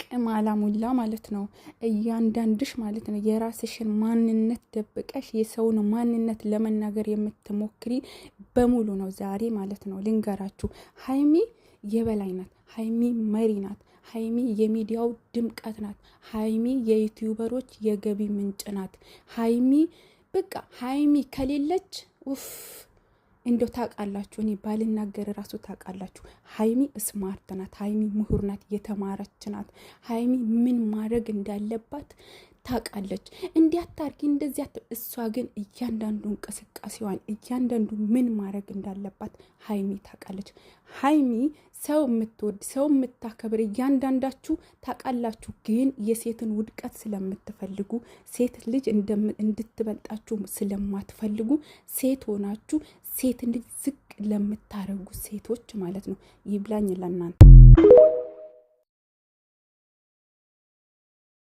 ቅማላሙላ ማለት ነው። እያንዳንድሽ ማለት ነው የራስሽን ማንነት ደብቀሽ የሰውን ማንነት ለመናገር የምትሞክሪ በሙሉ ነው ዛሬ ማለት ነው ልንገራችሁ። ሀይሚ የበላይ ናት። ሀይሚ መሪ ናት። ሀይሚ የሚዲያው ድምቀት ናት። ሀይሚ የዩቲዩበሮች የገቢ ምንጭ ናት። ሀይሚ በቃ ሀይሚ ከሌለች ኡፍ እንደው ታውቃላችሁ፣ እኔ ባልናገር ራሱ ታውቃላችሁ። ሀይሚ ስማርት ናት። ሀይሚ ምሁር ናት። የተማረች ናት። ሀይሚ ምን ማድረግ እንዳለባት ታውቃለች። እንዲያታርጊ እንደዚያ። እሷ ግን እያንዳንዱ እንቅስቃሴዋን እያንዳንዱ ምን ማድረግ እንዳለባት ሀይሚ ታውቃለች። ሀይሚ ሰው የምትወድ ሰው የምታከብር እያንዳንዳችሁ ታውቃላችሁ። ግን የሴትን ውድቀት ስለምትፈልጉ ሴት ልጅ እንድትበልጣችሁ ስለማትፈልጉ ሴት ሆናችሁ ሴት ልጅ ዝቅ ለምታረጉ ሴቶች ማለት ነው ይብላኝ ለእናንተ።